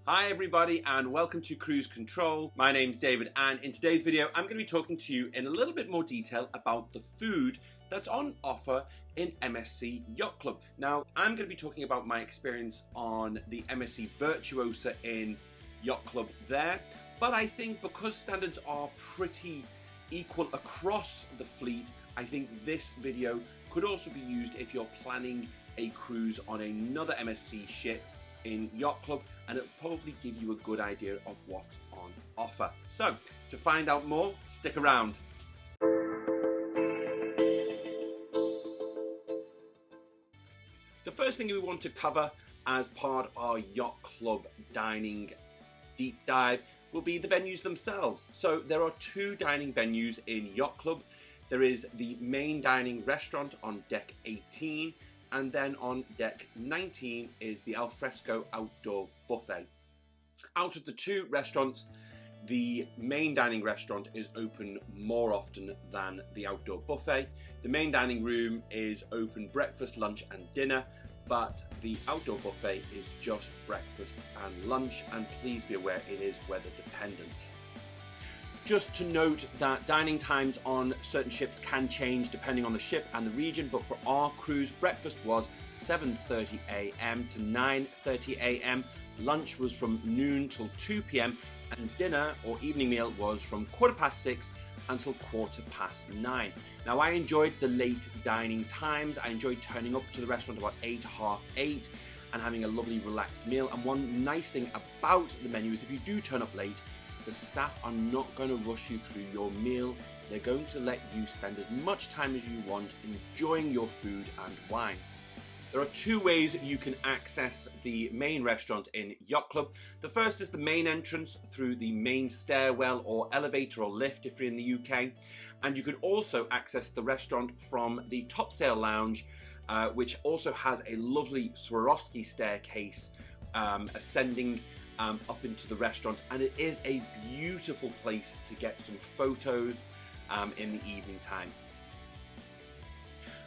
Hi everybody and welcome to Cruise Control. My name's David and in today's video I'm going to be talking to you in a little bit more detail about the food that's on offer in MSC Yacht Club. Now I'm going to be talking about my experience on the MSC Virtuosa in Yacht Club there, but I think because standards are pretty equal across the fleet, I think this video could also be used if you're planning a cruise on another MSC ship in Yacht Club, and it'll probably give you a good idea of what's on offer. So to find out more, stick around. The first thing we want to cover as part of our Yacht Club dining deep dive will be the venues themselves. So there are two dining venues in Yacht Club. There is the main dining restaurant on deck 18, and then on deck 19 is the alfresco outdoor buffet. Out of the two restaurants, the main dining restaurant is open more often than the outdoor buffet. The main dining room is open breakfast, lunch and dinner, but the outdoor buffet is just breakfast and lunch, and please be aware it is weather dependent. Just to note that dining times on certain ships can change depending on the ship and the region, but for our cruise, breakfast was 7:30 a.m. to 9:30 a.m. Lunch was from noon till 2 p.m. and dinner or evening meal was from 6:15 until 9:15. Now I enjoyed the late dining times. I enjoyed turning up to the restaurant about 8, half 8 and having a lovely relaxed meal. And one nice thing about the menu is if you do turn up late, the staff are not going to rush you through your meal. They're going to let you spend as much time as you want enjoying your food and wine. There are two ways you can access the main restaurant in Yacht Club. The first is the main entrance through the main stairwell or elevator or lift if you're in the UK. And you could also access the restaurant from the Topsail Lounge, which also has a lovely Swarovski staircase ascending up into the restaurant, and it is a beautiful place to get some photos in the evening time.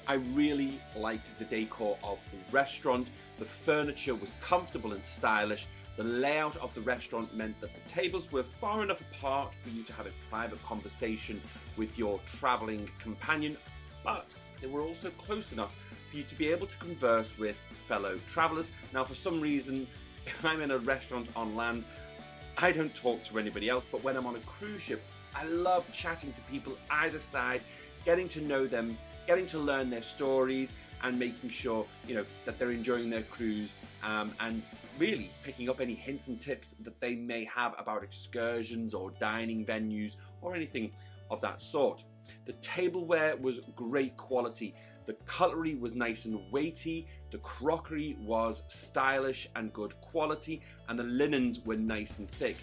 I really liked the decor of the restaurant. The furniture was comfortable and stylish. The layout of the restaurant meant that the tables were far enough apart for you to have a private conversation with your traveling companion, but they were also close enough for you to be able to converse with fellow travelers. Now, for some reason, if I'm in a restaurant on land, I don't talk to anybody else, but when I'm on a cruise ship, I love chatting to people either side, getting to know them, getting to learn their stories and making sure, that they're enjoying their cruise, and really picking up any hints and tips that they may have about excursions or dining venues or anything of that sort. The tableware was great quality. The cutlery was nice and weighty, the crockery was stylish and good quality, and the linens were nice and thick.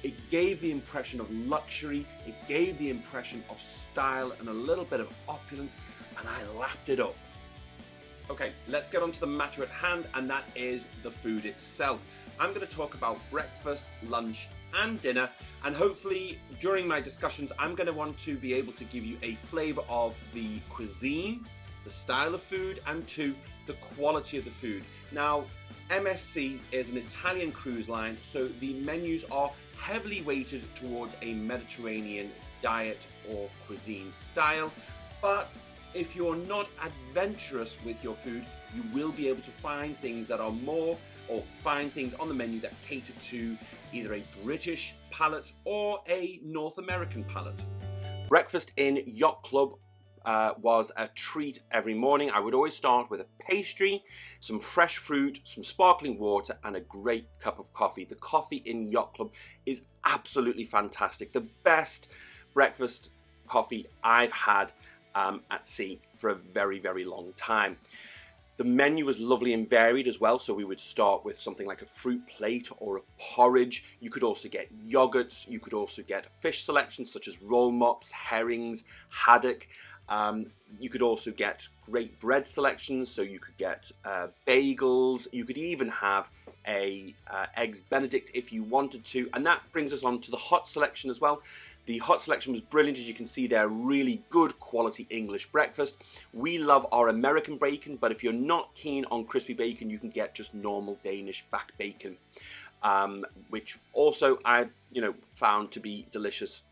It gave the impression of luxury, it gave the impression of style and a little bit of opulence, and I lapped it up. Okay, let's get on to the matter at hand, and that is the food itself. I'm going to talk about breakfast, lunch and dinner, and hopefully during my discussions I'm going to want to be able to give you a flavour of the cuisine, the style of food, and the quality of the food. Now, MSC is an Italian cruise line, so the menus are heavily weighted towards a Mediterranean diet or cuisine style, but if you're not adventurous with your food, you will be able to find things that are find things on the menu that cater to either a British palate or a North American palate. Breakfast in Yacht Club was a treat every morning. I would always start with a pastry, some fresh fruit, some sparkling water and a great cup of coffee. The coffee in Yacht Club is absolutely fantastic. The best breakfast coffee I've had at sea for a very, very long time. The menu was lovely and varied as well, so we would start with something like a fruit plate or a porridge. You could also get yogurts, you could also get fish selections such as roll mops, herrings, haddock. You could also get great bread selections, so you could get bagels, you could even have a eggs benedict if you wanted to, and that brings us on to the hot selection as well. The hot selection was brilliant, as you can see there, really good quality English breakfast. We love our American bacon, but if you're not keen on crispy bacon, you can get just normal Danish back bacon. which also I found to be delicious.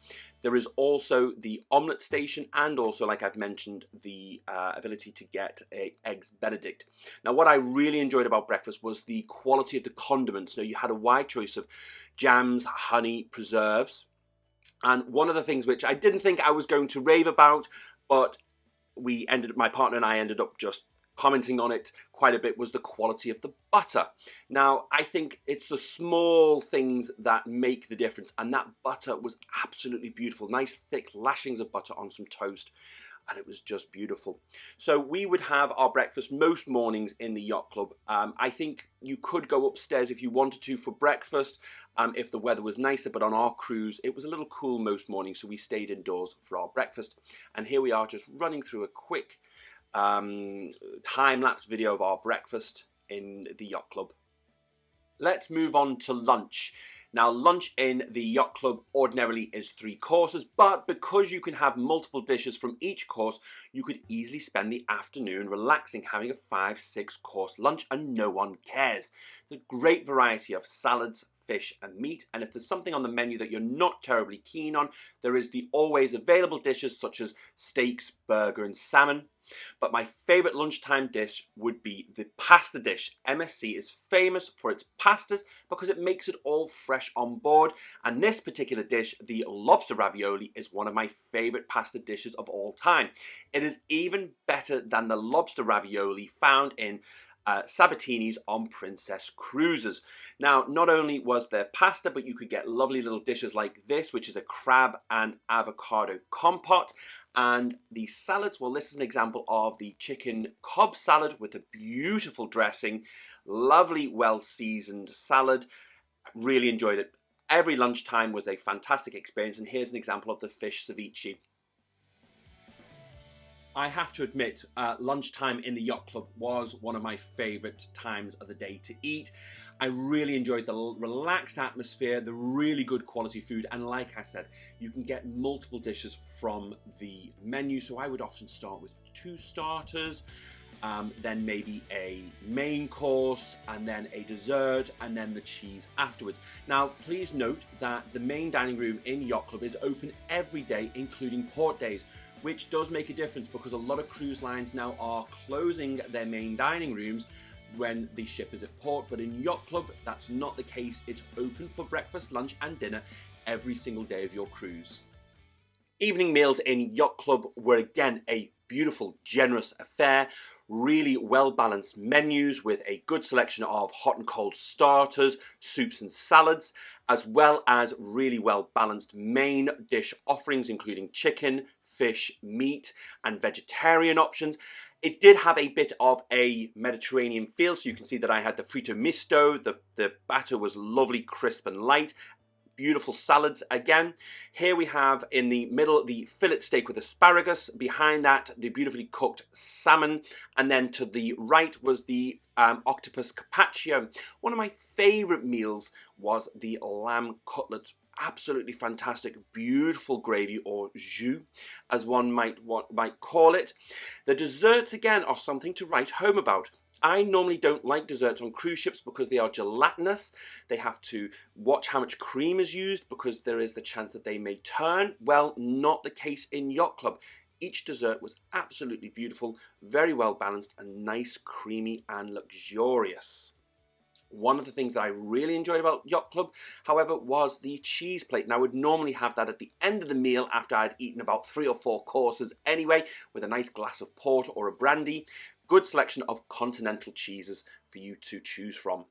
There is also the omelette station, and also, like I've mentioned, the ability to get eggs Benedict. Now, what I really enjoyed about breakfast was the quality of the condiments. Now, you had a wide choice of jams, honey, preserves, and one of the things which I didn't think I was going to rave about, but my partner and I ended up just commenting on it quite a bit, was the quality of the butter. Now, I think it's the small things that make the difference, and that butter was absolutely beautiful. Nice thick lashings of butter on some toast, and it was just beautiful. So we would have our breakfast most mornings in the yacht club. I think you could go upstairs if you wanted to for breakfast, if the weather was nicer, but on our cruise it was a little cool most mornings, so we stayed indoors for our breakfast. And here we are, just running through a quick time-lapse video of our breakfast in the yacht club. Let's move on to lunch. Now, lunch in the yacht club ordinarily is 3 courses, but because you can have multiple dishes from each course, you could easily spend the afternoon relaxing, having a 5-6 course lunch, and no one cares. The great variety of salads, fish and meat, and if there's something on the menu that you're not terribly keen on, there is the always available dishes such as steaks, burger and salmon. But my favourite lunchtime dish would be the pasta dish. MSC is famous for its pastas because it makes it all fresh on board, and this particular dish, the lobster ravioli, is one of my favourite pasta dishes of all time. It is even better than the lobster ravioli found in Sabatini's on Princess Cruises. Now, not only was there pasta, but you could get lovely little dishes like this, which is a crab and avocado compote. And the salads, well, this is an example of the chicken Cobb salad with a beautiful dressing. Lovely, well-seasoned salad. Really enjoyed it. Every lunchtime was a fantastic experience, and here's an example of the fish ceviche. I have to admit, lunchtime in the yacht club was one of my favourite times of the day to eat. I really enjoyed the relaxed atmosphere, the really good quality food, and like I said, you can get multiple dishes from the menu. So I would often start with 2 starters, then maybe a main course, and then a dessert, and then the cheese afterwards. Now, please note that the main dining room in Yacht Club is open every day, including port days, which does make a difference because a lot of cruise lines now are closing their main dining rooms when the ship is at port. But in Yacht Club, that's not the case. It's open for breakfast, lunch and dinner every single day of your cruise. Evening meals in Yacht Club were again a beautiful, generous affair. Really well-balanced menus with a good selection of hot and cold starters, soups and salads, as well as really well-balanced main dish offerings, including chicken, fish, meat, and vegetarian options. It did have a bit of a Mediterranean feel, so you can see that I had the frito misto, the batter was lovely, crisp and light. Beautiful salads again. Here we have in the middle the fillet steak with asparagus, behind that the beautifully cooked salmon, and then to the right was the octopus carpaccio. One of my favourite meals was the lamb cutlets. Absolutely fantastic, beautiful gravy, or jus as one might call it. The desserts again are something to write home about. I normally don't like desserts on cruise ships because they are gelatinous. They have to watch how much cream is used because there is the chance that they may turn. Well, not the case in Yacht Club. Each dessert was absolutely beautiful, very well balanced, and nice, creamy and luxurious. One of the things that I really enjoyed about Yacht Club, however, was the cheese plate. Now, I would normally have that at the end of the meal after I'd eaten about 3 or 4 courses anyway, with a nice glass of port or a brandy. Good selection of continental cheeses for you to choose from.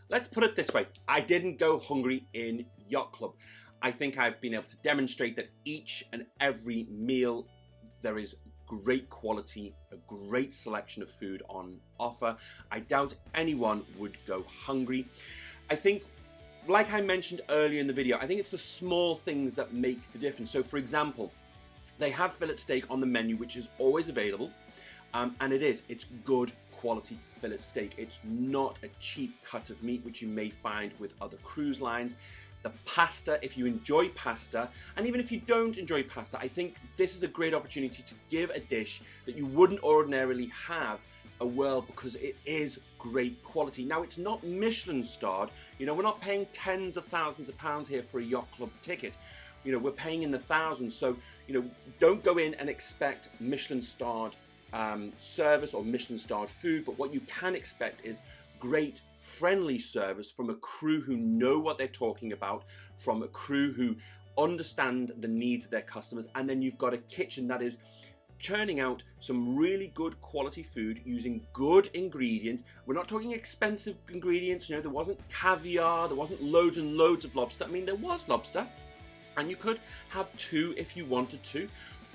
Let's put it this way, I didn't go hungry in Yacht Club. I think I've been able to demonstrate that each and every meal there is great quality, a great selection of food on offer. I doubt anyone would go hungry. I think, like I mentioned earlier in the video, I think it's the small things that make the difference. So for example, they have fillet steak on the menu, which is always available. And it's good quality fillet steak. It's not a cheap cut of meat, which you may find with other cruise lines. The pasta, if you enjoy pasta, and even if you don't enjoy pasta, I think this is a great opportunity to give a dish that you wouldn't ordinarily have a whirl because it is great quality. Now, it's not Michelin starred. You know, we're not paying tens of thousands of pounds here for a yacht club ticket. You know, we're paying in the thousands. So, you know, don't go in and expect Michelin starred service or Michelin starred food, but what you can expect is great friendly service from a crew who know what they're talking about, from a crew who understand the needs of their customers, and then you've got a kitchen that is churning out some really good quality food using good ingredients. We're not talking expensive ingredients, you know, there wasn't caviar, there wasn't loads and loads of lobster. I mean, there was lobster, and you could have two if you wanted to,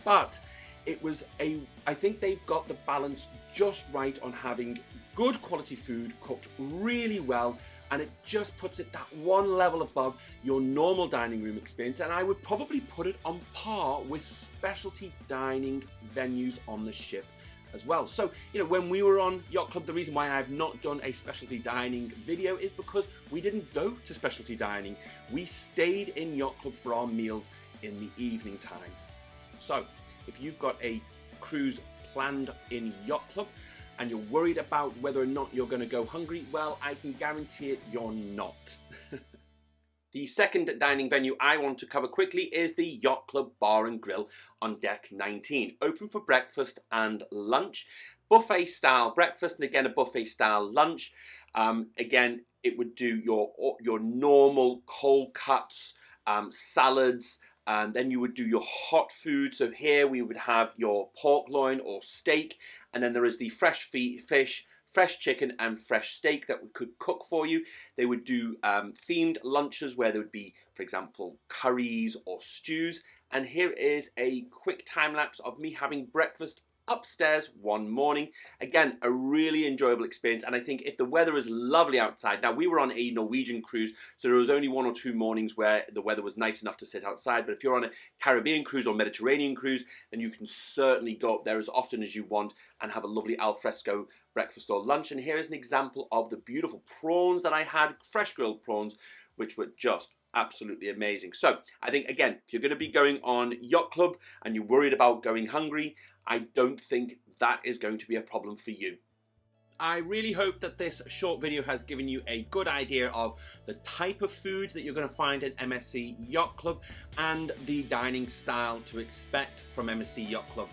but it was I think they've got the balance just right on having good quality food cooked really well, and it just puts it that one level above your normal dining room experience. And I would probably put it on par with specialty dining venues on the ship as well. So, you know, when we were on Yacht Club, the reason why I've not done a specialty dining video is because we didn't go to specialty dining. We stayed in Yacht Club for our meals in the evening time. So, if you've got a cruise planned in Yacht Club and you're worried about whether or not you're going to go hungry, well, I can guarantee it, you're not. The second dining venue I want to cover quickly is the Yacht Club Bar and Grill on deck 19. Open for breakfast and lunch. Buffet style breakfast, and again a buffet style lunch. Again, it would do your normal cold cuts, salads, and then you would do your hot food. So here we would have your pork loin or steak, and then there is the fresh fish, fresh chicken, and fresh steak that we could cook for you. They would do themed lunches where there would be, for example, curries or stews. And here is a quick time lapse of me having breakfast upstairs one morning. Again, a really enjoyable experience, and I think if the weather is lovely outside, now we were on a Norwegian cruise, so there was only 1 or 2 mornings where the weather was nice enough to sit outside, but if you're on a Caribbean cruise or Mediterranean cruise, then you can certainly go up there as often as you want and have a lovely alfresco breakfast or lunch. And here is an example of the beautiful prawns that I had, fresh grilled prawns, which were just absolutely amazing. So I think, again, if you're going to be going on Yacht Club and you're worried about going hungry, I don't think that is going to be a problem for you. I really hope that this short video has given you a good idea of the type of food that you're going to find at MSC Yacht Club and the dining style to expect from MSC Yacht Club.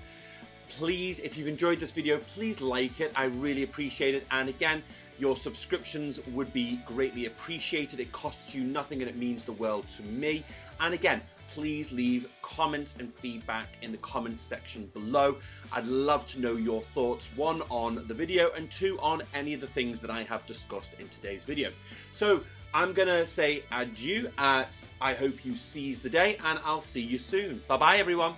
Please, if you've enjoyed this video, please like it. I really appreciate it. And again, your subscriptions would be greatly appreciated. It costs you nothing and it means the world to me. And again, please leave comments and feedback in the comments section below. I'd love to know your thoughts, 1 on the video and 2 on any of the things that I have discussed in today's video. So I'm gonna say adieu. I hope you seize the day, and I'll see you soon. Bye bye everyone.